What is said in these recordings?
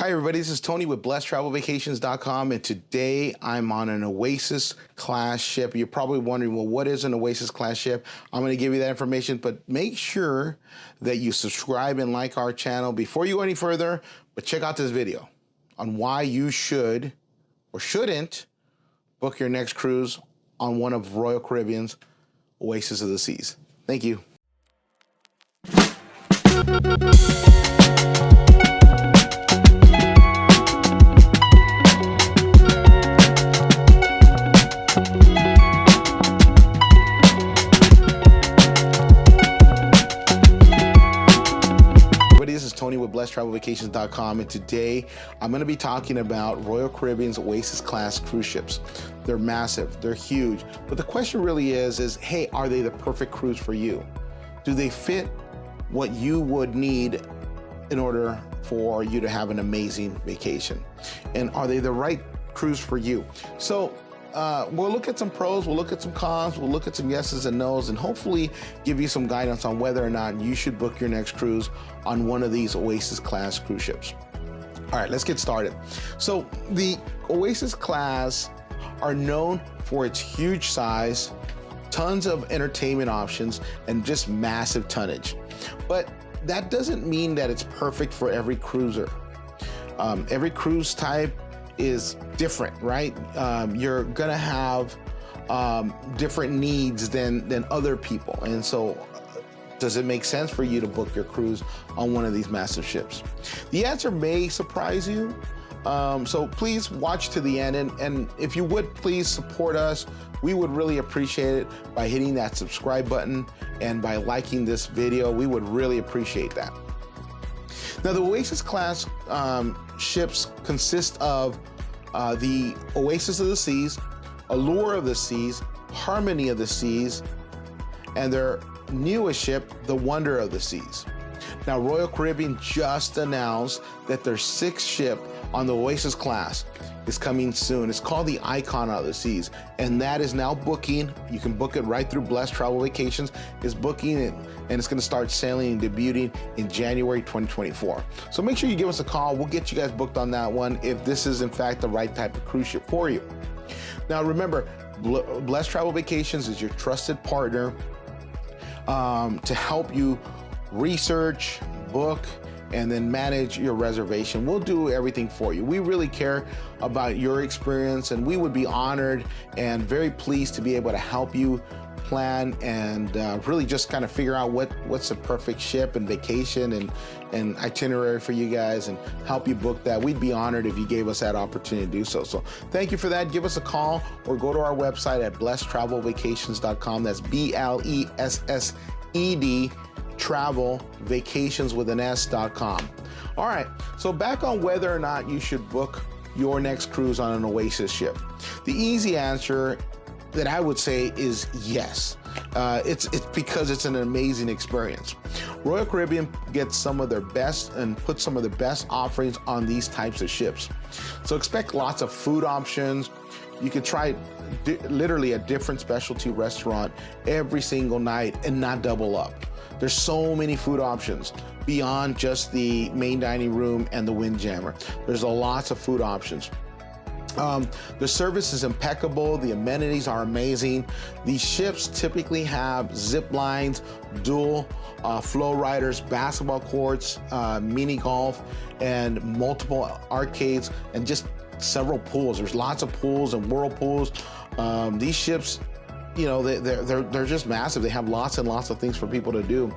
Hi everybody, this is Tony with BlessedTravelVacations.com, and today I'm on an Oasis class ship. You're probably wondering, well, what is an Oasis class ship? I'm going to give you that information, but make sure that you subscribe and like our channel before you go any further. But check out this video on why you should or shouldn't book your next cruise on one of Royal Caribbean's Oasis of the Seas. Thank you. This is Tony with BlessedTravelVacations.com, and today I'm going to be talking about Royal Caribbean's Oasis class cruise ships. They're massive, they're huge, but the question really is hey, are they the perfect cruise for you? Do they fit what you would need in order for you to have an amazing vacation? And are they the right cruise for you? So we'll look at some pros, we'll look at some cons, we'll look at some yeses and nos, and hopefully give you some guidance on whether or not you should book your next cruise on one of these Oasis class cruise ships. All right, let's get started. So the Oasis class are known for its huge size, tons of entertainment options, and just massive tonnage. But that doesn't mean that it's perfect for every cruiser. Every cruise type is different, right? You're gonna have different needs than other people. And so does it make sense for you to book your cruise on one of these massive ships? The answer may surprise you. So please watch to the end. And if you would please support us, we would really appreciate it by hitting that subscribe button and by liking this video. We would really appreciate that. Now, the Oasis class ships consist of the Oasis of the Seas, Allure of the Seas, Harmony of the Seas, and their newest ship, the Wonder of the Seas. Now, Royal Caribbean just announced that their sixth ship on the Oasis class is coming soon. It's called the Icon of the Seas, and that is now booking. You can book it right through Blessed Travel Vacations. It's booking it, and it's going to start sailing and debuting in January 2024. So make sure you give us a call. We'll get you guys booked on that one if this is in fact the right type of cruise ship for you. Now remember, Blessed Travel Vacations is your trusted partner to help you research, book, and then manage your reservation. We'll do everything for you. We really care about your experience, and we would be honored and very pleased to be able to help you plan and really just kind of figure out what's the perfect ship and vacation and itinerary for you guys and help you book that. We'd be honored if you gave us that opportunity to do so. So thank you for that. Give us a call or go to our website at BlessedTravelVacations.com. That's BLESSED travel vacations with an S.com. All right, so back on whether or not you should book your next cruise on an Oasis ship. The easy answer that I would say is yes. It's because it's an amazing experience. Royal Caribbean gets some of their best and puts some of the best offerings on these types of ships. So expect lots of food options. You could try literally a different specialty restaurant every single night and not double up. There's so many food options beyond just the main dining room and the Windjammer. There's lots of food options. The service is impeccable. The amenities are amazing. These ships typically have zip lines, dual flow riders, basketball courts, mini golf, and multiple arcades, and just several pools. There's lots of pools and whirlpools. These ships, you know, they're just massive. They have lots and lots of things for people to do.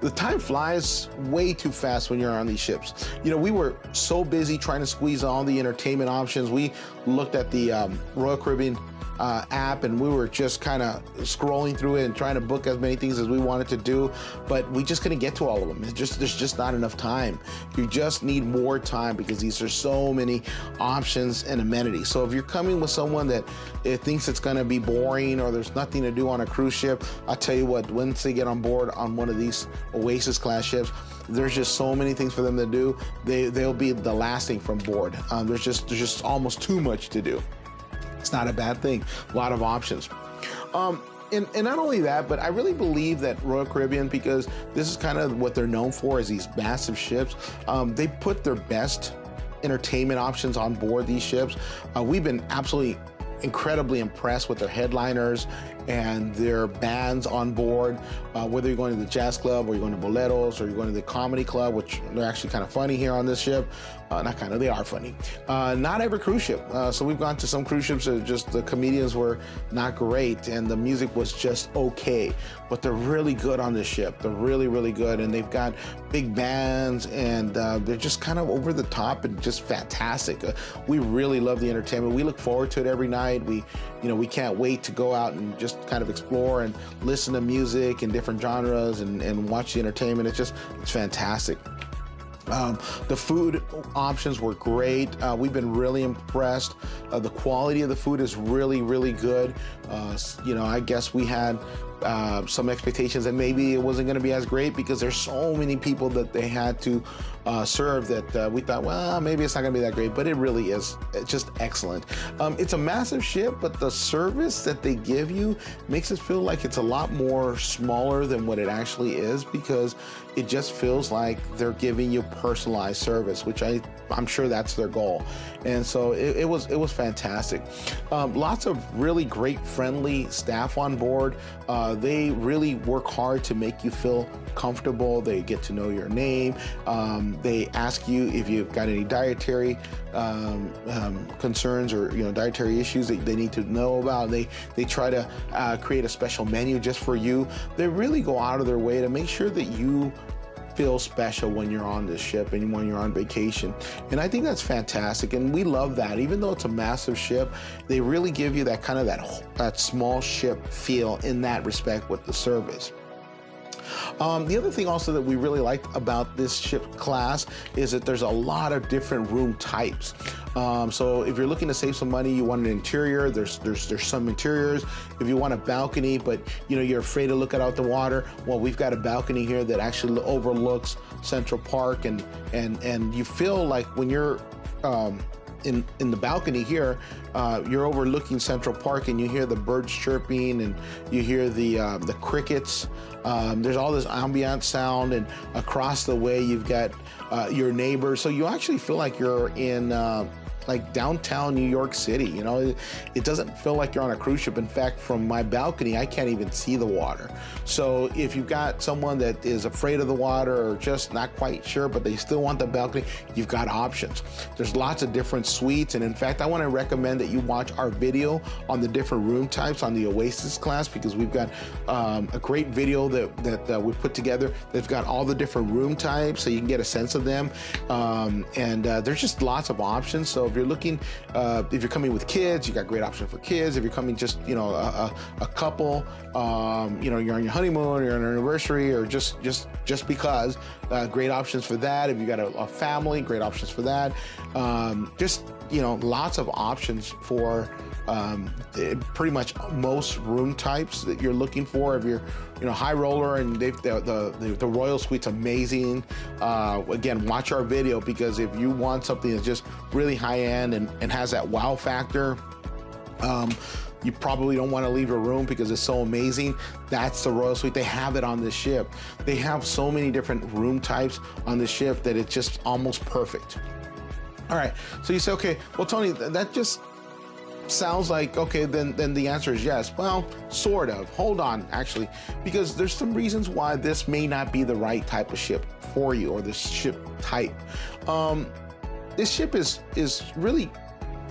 The time flies way too fast when you're on these ships. You know, we were so busy trying to squeeze all the entertainment options. We looked at the Royal Caribbean app, and we were just kind of scrolling through it and trying to book as many things as we wanted to do, but we just couldn't get to all of them. There's just not enough time. You just need more time because these are so many options and amenities. So if you're coming with someone that thinks it's going to be boring or there's nothing to do on a cruise ship, I'll tell you what, once they get on board on one of these Oasis class ships, there's just so many things for them to do. They'll be the last thing from board. There's just almost too much to do. It's not a bad thing. A lot of options. And not only that, but I really believe that Royal Caribbean, because this is kind of what they're known for, is these massive ships, they put their best entertainment options on board these ships. We've been absolutely incredibly impressed with their headliners and their bands on board, whether you're going to the jazz club or you're going to boleros or you're going to the comedy club, which they're actually kind of funny here on this ship. Not kind of, they are funny. Not every cruise ship. So we've gone to some cruise ships that just the comedians were not great and the music was just okay, but they're really good on this ship. They're really, really good, and they've got big bands, and they're just kind of over the top and just fantastic. We really love the entertainment. We look forward to it every night. We can't wait to go out and just kind of explore and listen to music in different genres and watch the entertainment. It's fantastic. The food options were great. We've been really impressed. The quality of the food is really, really good. I guess we had some expectations that maybe it wasn't going to be as great because there's so many people that they had to serve that we thought, well, maybe it's not going to be that great, but it really is. It's just excellent. It's a massive ship, but the service that they give you makes it feel like it's a lot more smaller than what it actually is, because it just feels like they're giving you personalized service, which I'm sure that's their goal. And so it was fantastic. Lots of really great, friendly staff on board. They really work hard to make you feel comfortable. They get to know your name. They ask you if you've got any dietary concerns or dietary issues that they need to know about. They try to create a special menu just for you. They really go out of their way to make sure that you feel special when you're on this ship and when you're on vacation. And I think that's fantastic, and we love that. Even though it's a massive ship, they really give you that kind of that small ship feel in that respect with the service. The other thing also that we really liked about this ship class is that there's a lot of different room types. So if you're looking to save some money, you want an interior, there's some interiors. If you want a balcony, but you're afraid to look out the water, well, we've got a balcony here that actually overlooks Central Park, and you feel like when you're in the balcony here, you're overlooking Central Park, and you hear the birds chirping, and you hear the crickets. There's all this ambient sound, and across the way you've got your neighbors. So you actually feel like you're in like downtown New York City. It doesn't feel like you're on a cruise ship. In fact, from my balcony, I can't even see the water. So if you've got someone that is afraid of the water or just not quite sure, but they still want the balcony, you've got options. There's lots of different suites. And in fact, I want to recommend that you watch our video on the different room types on the Oasis class, because we've got a great video that we put together that's got all the different room types so you can get a sense of them. And there's just lots of options. So if you're looking, if you're coming with kids, you got great options for kids. If you're coming just, a couple, you're on your honeymoon, you're on an anniversary, or just because, great options for that. If you got a family, great options for that. Lots of options for pretty much most room types that you're looking for. If you're high roller, and the Royal Suite's amazing. Again, watch our video, because if you want something that's just really high end and has that wow factor, you probably don't want to leave your room because it's so amazing. That's the Royal Suite. They have it on this ship. They have so many different room types on the ship that it's just almost perfect. All right, so you say, okay, well, Tony, that just sounds like, okay, then the answer is yes. Well, sort of. Hold on, actually, because there's some reasons why this may not be the right type of ship for you, or this ship type. This ship is really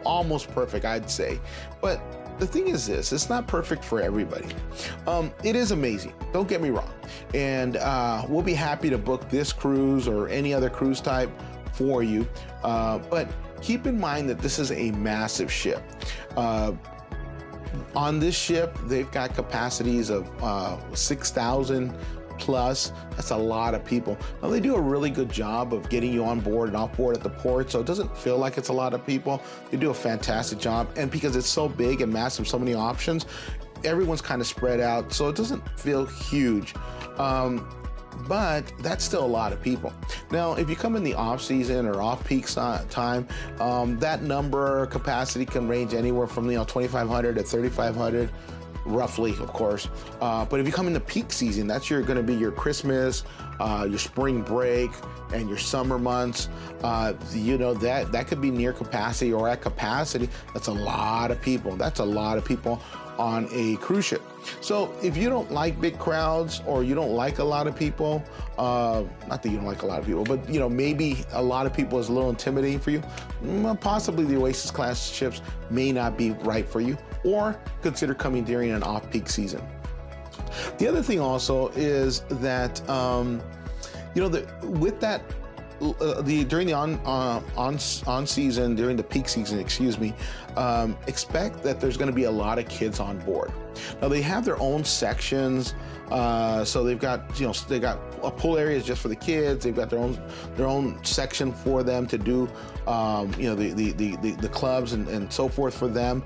almost perfect, I'd say. But the thing is this, it's not perfect for everybody. It is amazing, don't get me wrong. And we'll be happy to book this cruise or any other cruise type for you. But keep in mind that this is a massive ship. On this ship, they've got capacities of 6,000 plus. That's a lot of people. Now, they do a really good job of getting you on board and off board at the port, so it doesn't feel like it's a lot of people. They do a fantastic job, and because it's so big and massive, so many options, everyone's kind of spread out, so it doesn't feel huge. But that's still a lot of people. Now, if you come in the off season or off peak time, that number capacity can range anywhere from 2,500 to 3,500. roughly, of course. But if you come in the peak season, that's going to be your Christmas, your spring break, and your summer months. That could be near capacity or at capacity. That's a lot of people. That's a lot of people on a cruise ship. So if you don't like big crowds, or you don't like a lot of people, not that you don't like a lot of people, but maybe a lot of people is a little intimidating for you, possibly the Oasis class ships may not be right for you, or consider coming during an off-peak season. The other thing also is that with that, during the on season, during the peak season, expect that there's going to be a lot of kids on board. Now they have their own sections, so they've got they got a pool areas just for the kids. They've got their own section for them to do the clubs and so forth for them.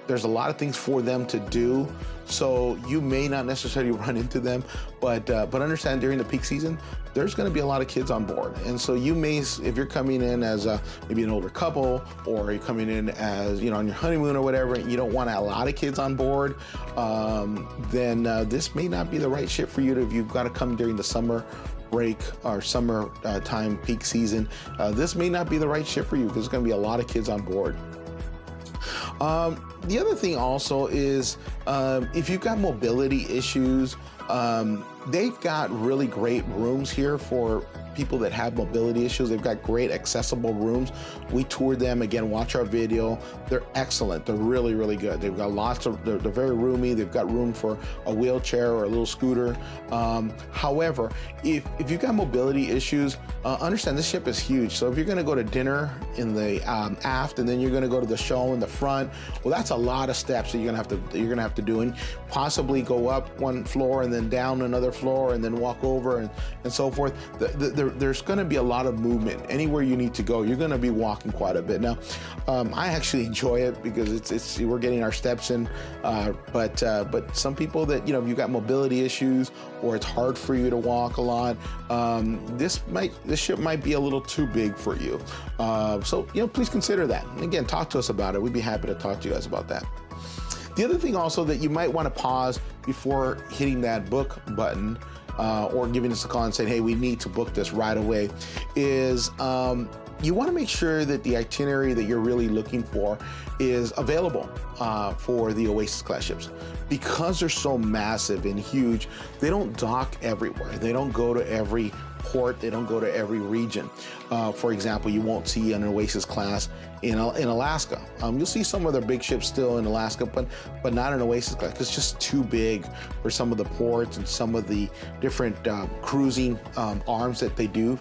There's a lot of things for them to do, so you may not necessarily run into them, but understand during the peak season there's going to be a lot of kids on board, and so you may, if you're coming in as maybe an older couple, or you're coming in as on your honeymoon or whatever, and you don't want a lot of kids on board, then this may not be the right ship for you if you've got to come during the summer break or summer time peak season. This may not be the right ship for you because there's going to be a lot of kids on board. The other thing also is if you've got mobility issues, they've got really great rooms here for people that have mobility issues. They've got great accessible rooms. We toured them. Again, watch our video. They're excellent. They're really, really good. They've got they're very roomy. They've got room for a wheelchair or a little scooter. However, if you've got mobility issues, understand this ship is huge. So if you're gonna go to dinner in the aft, and then you're gonna go to the show in the front, well, that's a lot of steps that you're gonna have to do, and possibly go up one floor and then down another floor and then walk over and so forth. There's going to be a lot of movement. Anywhere you need to go, you're going to be walking quite a bit. Now, I actually enjoy it because we're getting our steps in. But some people that you've got mobility issues, or it's hard for you to walk a lot, this ship might be a little too big for you. So please consider that. And again, talk to us about it. We'd be happy to talk to you guys about that. The other thing also that you might want to pause before hitting that book button, or giving us a call and saying, hey, we need to book this right away, is you want to make sure that the itinerary that you're really looking for is available for the Oasis class ships. Because they're so massive and huge, they don't dock everywhere. They don't go to every port. They don't go to every region. For example, you won't see an Oasis class in Alaska. You'll see some of their big ships still in Alaska, but not an Oasis class. It's just too big for some of the ports and some of the different cruising arms that they do.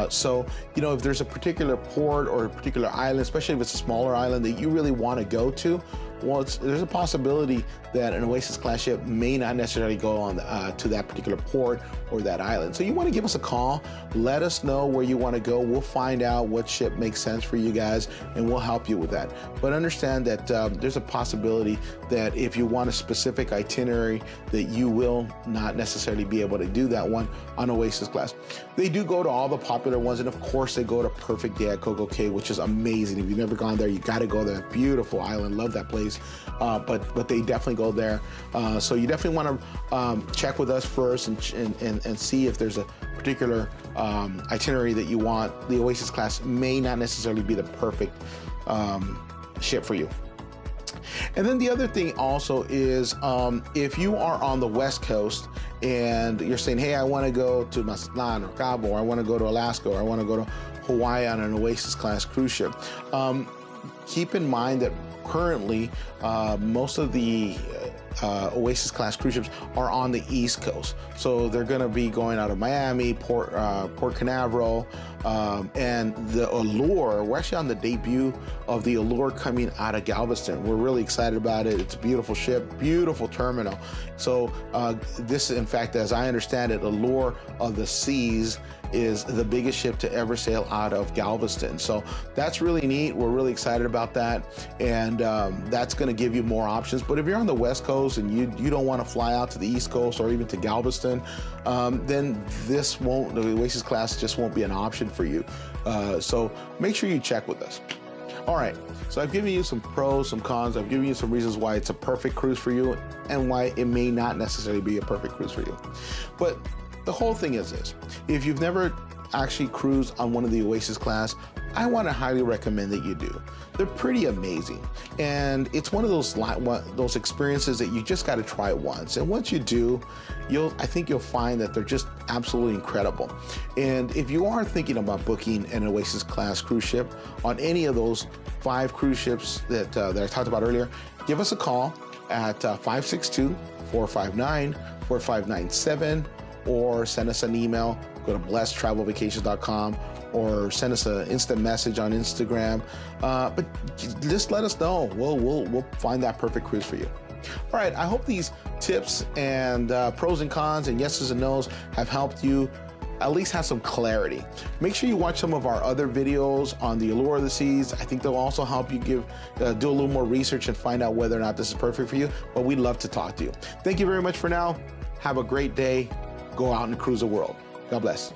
So if there's a particular port or a particular island, especially if it's a smaller island that you really want to go to, well, there's a possibility that an Oasis class ship may not necessarily go on to that particular port or that island. So you want to give us a call, let us know where you want to go. We'll find out what ship makes sense for you guys, and we'll help you with that. But understand that there's a possibility that if you want a specific itinerary, that you will not necessarily be able to do that one on Oasis class. They do go to all the popular ones, and of course they go to Perfect Day at Coco Cay, which is amazing. If you've never gone there, you got to go there. Beautiful island, love that place. But they definitely go there. So you definitely want to check with us first and see if there's a particular itinerary that you want. The Oasis class may not necessarily be the perfect ship for you. And then the other thing also is if you are on the West Coast and you're saying, hey, I want to go to Mazatlan or Cabo, or I want to go to Alaska, or I want to go to Hawaii on an Oasis class cruise ship, keep in mind that currently most of the Oasis class cruise ships are on the East Coast. So they're going to be going out of Miami, Port Canaveral, and the Allure. We're actually on the debut of the Allure coming out of Galveston. We're really excited about it. It's a beautiful ship, beautiful terminal. So this, in fact, as I understand it, Allure of the Seas is the biggest ship to ever sail out of Galveston. So that's really neat. We're really excited about that. And that's going to give you more options. But if you're on the West Coast and you don't want to fly out to the East Coast or even to Galveston, then the Oasis class just won't be an option for you. So make sure you check with us. All right, so I've given you some pros, some cons. I've given you some reasons why it's a perfect cruise for you and why it may not necessarily be a perfect cruise for you. But the whole thing is this: if you've never actually cruised on one of the Oasis class, I want to highly recommend that you do. They're pretty amazing, and it's one of those experiences that you just got to try it once. And once you do, I think you'll find that they're just absolutely incredible. And if you are thinking about booking an Oasis class cruise ship on any of those 5 cruise ships that I talked about earlier, give us a call at 562-459-4597, or send us an email. Go to blessedtravelvacations.com or send us an instant message on Instagram. But just let us know. We'll find that perfect cruise for you. All right, I hope these tips and pros and cons and yeses and nos have helped you at least have some clarity. Make sure you watch some of our other videos on the allure of the seas. I think they'll also help you do a little more research and find out whether or not this is perfect for you. But we'd love to talk to you. Thank you very much for now. Have a great day. Go out and cruise the world. God bless.